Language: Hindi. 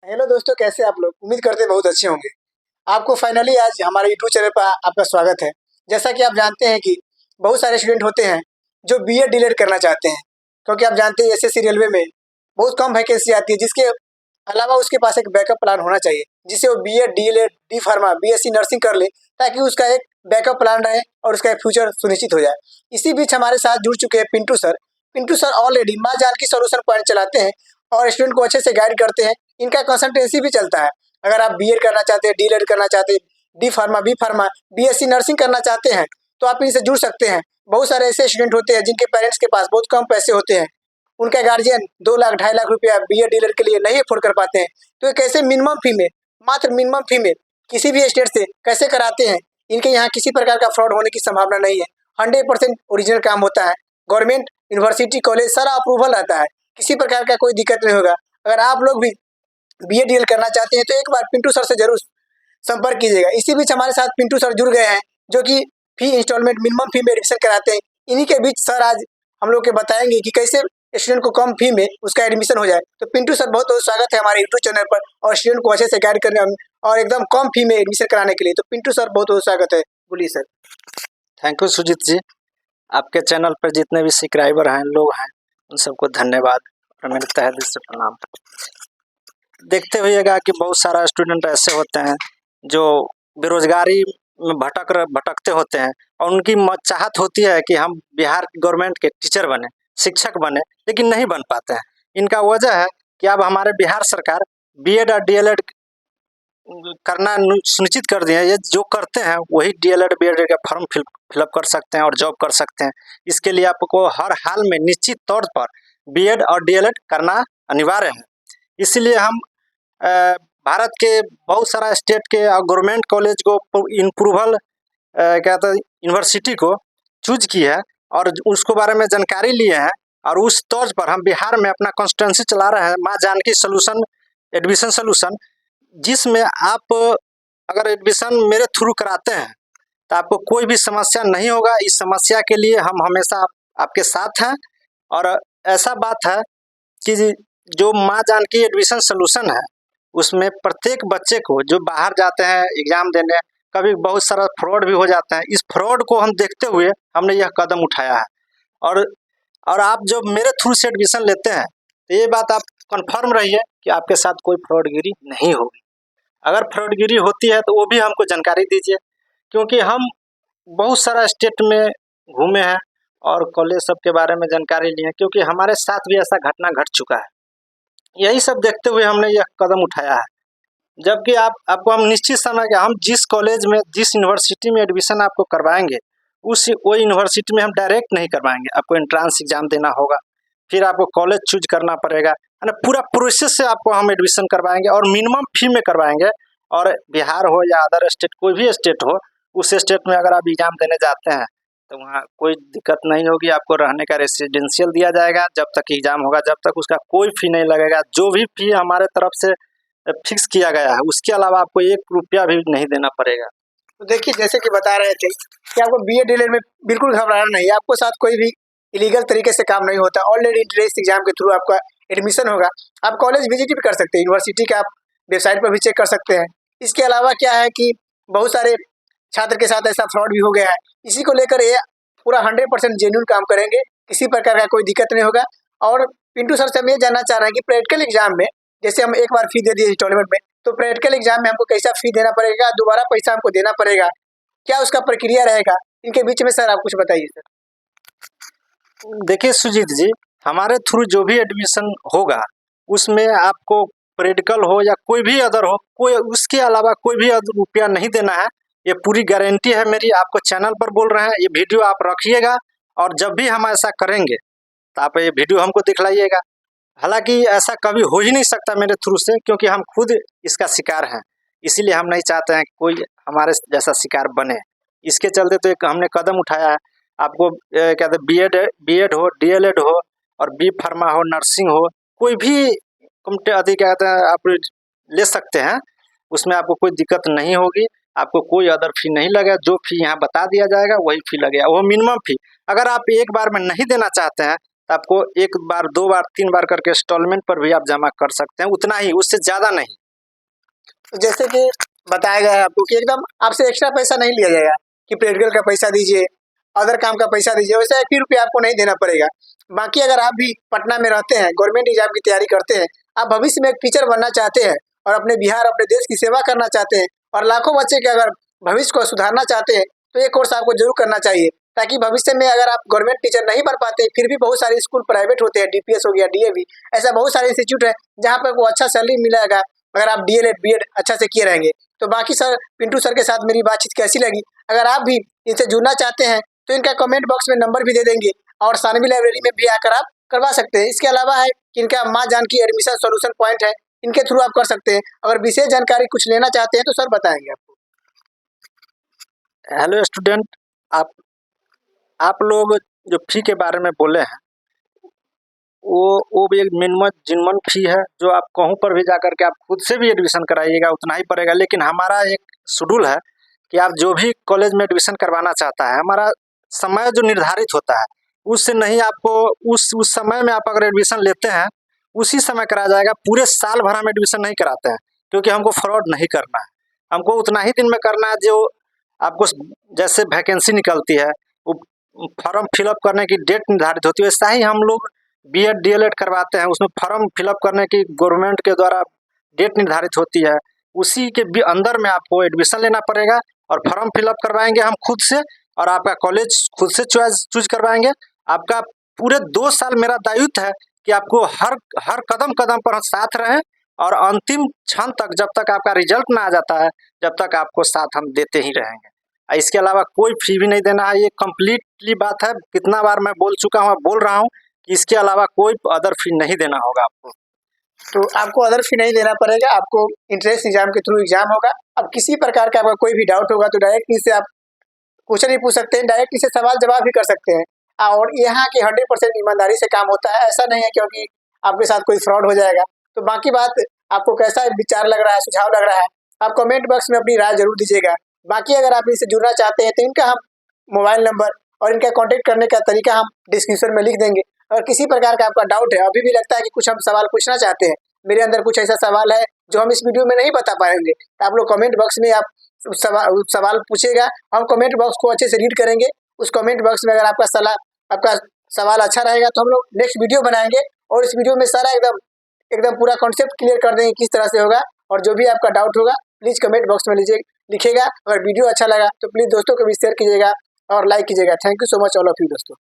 हेलो दोस्तों, कैसे आप लोग? उम्मीद करते हैं बहुत अच्छे होंगे। आपको फाइनली आज हमारे यूट्यूब चैनल पर आपका स्वागत है। जैसा कि आप जानते हैं कि बहुत सारे स्टूडेंट होते हैं जो बीएड डीएलएड करना चाहते हैं, क्योंकि आप जानते हैं एसएससी रेलवे में बहुत कम वैकेंसी आती है, जिसके अलावा उसके पास एक बैकअप प्लान होना चाहिए, जिससे वो BEd DElEd D pharma BSc nursing कर ले, ताकि उसका एक बैकअप प्लान रहे और उसका एक फ्यूचर सुनिश्चित हो जाए। इसी बीच हमारे साथ जुड़ चुके हैं Pintu sir. Pintu sir already माँ जानकी सॉल्यूशन पॉइंट चलाते हैं और स्टूडेंट को अच्छे से गाइड करते हैं। इनका कंसल्टेंसी भी चलता है। अगर आप बीएड करना चाहते हैं, डीएलएड करना चाहते हैं, D pharma B pharma BSc nursing करना चाहते हैं, तो आप इनसे जुड़ सकते हैं। बहुत सारे ऐसे स्टूडेंट होते हैं जिनके पेरेंट्स के पास बहुत कम पैसे होते हैं, उनके गार्जियन 2 लाख 2.5 लाख रुपया बीएड डीएलएड के लिए नहीं अफोर्ड कर पाते हैं, तो ये कैसे मिनिमम फी में, मात्र मिनिमम फी में किसी भी स्टेट से कैसे कराते हैं। इनके यहाँ किसी प्रकार का फ्रॉड होने की संभावना नहीं है। 100% ओरिजिनल काम होता है। गवर्नमेंट यूनिवर्सिटी कॉलेज सारा अप्रूवल रहता है, किसी प्रकार का कोई दिक्कत नहीं होगा। अगर आप लोग भी बीएड डीएलएड करना चाहते हैं तो एक बार पिंटू सर से जरूर संपर्क कीजिएगा। इसी बीच हमारे साथ पिंटू सर जुड़ गए हैं, जो कि फी इंस्टॉलमेंट मिनिमम फी में एडमिशन कराते हैं। इन्हीं के बीच सर आज हम लोग के बताएंगे कि कैसे स्टूडेंट को कम फी में उसका एडमिशन हो जाए। तो पिंटू सर, बहुत बहुत स्वागत है हमारे यूट्यूब चैनल पर और स्टूडेंट को अच्छे से गाइड करने और एकदम कम फी में एडमिशन कराने के लिए। तो पिंटू सर, बहुत बहुत स्वागत है, बोलिए सर। थैंक यू सुजीत जी। आपके चैनल पर जितने भी सब्सक्राइबर हैं, लोग हैं, उन सबको धन्यवाद और मेरे तहे दिल से प्रणाम। देखते हुएगा कि बहुत सारा स्टूडेंट ऐसे होते हैं जो बेरोजगारी में भटकते होते हैं और उनकी चाहत होती है कि हम बिहार गवर्नमेंट के टीचर बने, शिक्षक बने, लेकिन नहीं बन पाते हैं। इनका वजह है कि अब हमारे बिहार सरकार बीएड और डीएलएड करना सुनिश्चित कर दिया है। ये जो करते हैं वही डीएलएड बीएड का फॉर्म फिलअप कर सकते हैं और जॉब कर सकते हैं। इसके लिए आपको हर हाल में निश्चित तौर पर बीएड और डीएलएड करना अनिवार्य है। इसीलिए हम भारत के बहुत सारा स्टेट के और गवर्नमेंट कॉलेज को इम्प्रूवल कहते हैं यूनिवर्सिटी को चूज की है और उसको बारे में जानकारी लिए हैं। और उस तौर पर हम बिहार में अपना कॉन्स्टिट्यूंसी चला रहे हैं, माँ जानकी सॉल्यूशन एडमिशन सॉल्यूशन, जिसमें आप अगर एडमिशन मेरे थ्रू कराते हैं तो आपको कोई भी समस्या नहीं होगा। इस समस्या के लिए हम हमेशा आपके साथ हैं। और ऐसा बात है कि जो माँ जानकी एडमिशन सॉल्यूशन है, उसमें प्रत्येक बच्चे को जो बाहर जाते हैं एग्जाम देने, कभी बहुत सारा फ्रॉड भी हो जाता है। इस फ्रॉड को हम देखते हुए हमने यह कदम उठाया है। और आप जो मेरे थ्रू से एडमिशन लेते हैं तो ये बात आप कंफर्म रहिए कि आपके साथ कोई फ्रॉडगिरी नहीं होगी। अगर फ्रॉडगिरी होती है तो वो भी हमको जानकारी दीजिए, क्योंकि हम बहुत सारा स्टेट में घूमे हैं और कॉलेज सब के बारे में जानकारी लिए हैं, क्योंकि हमारे साथ भी ऐसा घटना घट चुका है। यही सब देखते हुए हमने यह कदम उठाया है। जबकि आपको हम निश्चित समय के हम जिस कॉलेज में, जिस यूनिवर्सिटी में एडमिशन आपको करवाएंगे, वो यूनिवर्सिटी में हम डायरेक्ट नहीं करवाएंगे। आपको एंट्रेंस एग्जाम देना होगा, फिर आपको कॉलेज चूज करना पड़ेगा, है ना। पूरा प्रोसेस से आपको हम एडमिशन करवाएंगे और मिनिमम फी में करवाएंगे। और बिहार हो या अदर स्टेट, कोई भी स्टेट हो, उस स्टेट में अगर आप एग्जाम देने जाते हैं तो वहाँ कोई दिक्कत नहीं होगी। आपको रहने का रेसिडेंशियल दिया जाएगा जब तक एग्जाम होगा, जब तक उसका कोई फी नहीं लगेगा। जो भी फी हमारे तरफ से फिक्स किया गया है, उसके अलावा आपको 1 रुपया भी नहीं देना पड़ेगा। तो देखिए, जैसे कि बता रहे थे कि आपको बीएड डीएलएड में बिल्कुल घबराना नहीं है। आपको साथ कोई भी इलीगल तरीके से काम नहीं होता। ऑलरेडी इंट्रेंस एग्जाम के थ्रू आपका एडमिशन होगा। आप कॉलेज विजिट भी कर सकते हैं, यूनिवर्सिटी के आप वेबसाइट पर भी चेक कर सकते हैं। इसके अलावा क्या है कि बहुत सारे छात्र के साथ ऐसा फ्रॉड भी हो गया है। इसी को लेकर ये पूरा 100% जेन्युइन काम करेंगे, किसी प्रकार का कोई दिक्कत नहीं होगा। और पिंटू सर से हम ये जानना चाह रहे हैं कि प्रैक्टिकल एग्जाम में, जैसे हम एक बार फी दे दिए इंस्टॉलमेंट में, तो प्रैक्टिकल एग्जाम में हमको कैसा फी देना पड़ेगा, दोबारा पैसा हमको देना पड़ेगा, क्या उसका प्रक्रिया रहेगा? इनके बीच में सर आप कुछ बताइए सर। देखिए सुजीत जी, हमारे थ्रू जो भी एडमिशन होगा उसमें आपको प्रैक्टिकल हो या कोई भी अदर हो, कोई उसके अलावा कोई भी रुपया नहीं देना है। ये पूरी गारंटी है मेरी। आपको चैनल पर बोल रहे हैं, ये वीडियो आप रखिएगा और जब भी हम ऐसा करेंगे तो आप ये वीडियो हमको दिखलाइएगा। हालांकि ऐसा कभी हो ही नहीं सकता मेरे थ्रू से, क्योंकि हम खुद इसका शिकार हैं। इसीलिए हम नहीं चाहते हैं कि कोई हमारे जैसा शिकार बने। इसके चलते तो एक हमने कदम उठाया है। आपको कहते बीएड हो, डीएलएड हो और बी फार्मा हो, नर्सिंग हो, कोई भी अधिक कहते हैं आप ले सकते हैं। उसमें आपको कोई दिक्कत नहीं होगी। आपको कोई अदर फी नहीं लगेगा। जो फी यहाँ बता दिया जाएगा वही फी लगेगा, वो मिनिमम फी। अगर आप एक बार में नहीं देना चाहते हैं तो आपको 1 बार, 2 बार, 3 बार करके इंस्टॉलमेंट पर भी आप जमा कर सकते हैं, उतना ही, उससे ज़्यादा नहीं। तो जैसे कि बताया गया है आपको कि एकदम आपसे एक्स्ट्रा पैसा नहीं लिया जाएगा कि प्रैक्टिकल का पैसा दीजिए, अदर काम का पैसा दीजिए, वैसे 1 भी रुपया आपको नहीं देना पड़ेगा। बाकी अगर आप भी पटना में रहते हैं, गवर्नमेंट एग्जाम की तैयारी करते हैं, आप भविष्य में एक टीचर बनना चाहते हैं और अपने बिहार, अपने देश की सेवा करना चाहते हैं और लाखों बच्चे के अगर भविष्य को सुधारना चाहते हैं, तो ये कोर्स आपको जरूर करना चाहिए, ताकि भविष्य में अगर आप गवर्नमेंट टीचर नहीं बन पाते, फिर भी बहुत सारे स्कूल प्राइवेट होते हैं, डीपीएस हो गया, डीएवी, ऐसा बहुत सारे इंस्टीट्यूट है जहाँ पर आपको अच्छा सैलरी मिलेगा अगर आप डीएलएड बीएड अच्छा से किए रहेंगे। तो बाकी सर, पिंटू सर के साथ मेरी बातचीत कैसी लगी? अगर आप भी इनसे जुड़ना चाहते हैं तो इनका कमेंट बॉक्स में नंबर भी दे देंगे और सानवी लाइब्रेरी में भी आकर आप करवा सकते हैं। इसके अलावा है कि इनका माँ जानकी एडमिशन सॉल्यूशन पॉइंट है, इनके थ्रू आप कर सकते हैं। अगर विशेष जानकारी कुछ लेना चाहते हैं तो सर बताएंगे आपको। हेलो स्टूडेंट, आप लोग जो फी के बारे में बोले हैं, वो भी एक मिनिमम जिनिमम फी है, जो आप कहीं पर भी जाकर के आप खुद से भी एडमिशन कराइएगा उतना ही पड़ेगा। लेकिन हमारा एक शेड्यूल है कि आप जो भी कॉलेज में एडमिशन करवाना चाहता है, हमारा समय जो निर्धारित होता है उससे नहीं, आपको उस समय में आप अगर एडमिशन लेते हैं उसी समय कराया जाएगा। पूरे साल भर हम एडमिशन नहीं कराते हैं, क्योंकि हमको फ्रॉड नहीं करना है। हमको उतना ही दिन में करना है जो आपको, जैसे वैकेंसी निकलती है, वो फॉर्म फिलअप करने की डेट निर्धारित होती है, वैसा ही हम लोग बीएड डीएलएड करवाते हैं, उसमें फॉर्म फिलअप करने की गवर्नमेंट के द्वारा डेट निर्धारित होती है। उसी के भी अंदर में आपको एडमिशन लेना पड़ेगा और फॉर्म फिलअप करवाएंगे हम खुद से, और आपका कॉलेज खुद से चूज करवाएंगे। आपका पूरे 2 साल मेरा दायित्व है कि आपको हर कदम कदम पर साथ रहें, और अंतिम क्षण तक, जब तक आपका रिजल्ट ना आ जाता है, जब तक आपको साथ हम देते ही रहेंगे। इसके अलावा कोई फी भी नहीं देना है, ये कम्प्लीटली बात है। कितना बार मैं बोल चुका हूँ, बोल रहा हूँ कि इसके अलावा कोई अदर फी नहीं देना होगा आपको। तो आपको अदर फी नहीं देना पड़ेगा, आपको इंट्रेंस एग्जाम के थ्रू एग्जाम होगा। अब किसी प्रकार का आपका कोई भी डाउट होगा तो डायरेक्ट इससे आप क्वेश्चन भी पूछ सकते हैं, डायरेक्ट इससे सवाल जवाब भी कर सकते हैं। और यहाँ की 100% ईमानदारी से काम होता है, ऐसा नहीं है क्योंकि आपके साथ कोई फ्रॉड हो जाएगा। तो बाकी बात, आपको कैसा विचार लग रहा है, सुझाव लग रहा है, आप कमेंट बॉक्स में अपनी राय जरूर दीजिएगा। बाकी अगर आप इनसे जुड़ना चाहते हैं तो इनका हम मोबाइल नंबर और इनका कॉन्टेक्ट करने का तरीका हम डिस्क्रिप्शन में लिख देंगे। अगर किसी प्रकार का आपका डाउट है, अभी भी लगता है कि कुछ हम सवाल पूछना चाहते हैं, मेरे अंदर कुछ ऐसा सवाल है जो हम इस वीडियो में नहीं बता पाएंगे, तो आप लोग कमेंट बॉक्स में आप सवाल पूछेगा, हम कमेंट बॉक्स को अच्छे से रीड करेंगे। उस कमेंट बॉक्स में अगर आपका सवाल अच्छा रहेगा तो हम लोग नेक्स्ट वीडियो बनाएंगे और इस वीडियो में सारा एकदम पूरा कॉन्सेप्ट क्लियर कर देंगे किस तरह से होगा। और जो भी आपका डाउट होगा प्लीज़ कमेंट बॉक्स में लिखिएगा। अगर वीडियो अच्छा लगा तो प्लीज़ दोस्तों को भी शेयर कीजिएगा और लाइक कीजिएगा। Thank you so much all of you दोस्तों।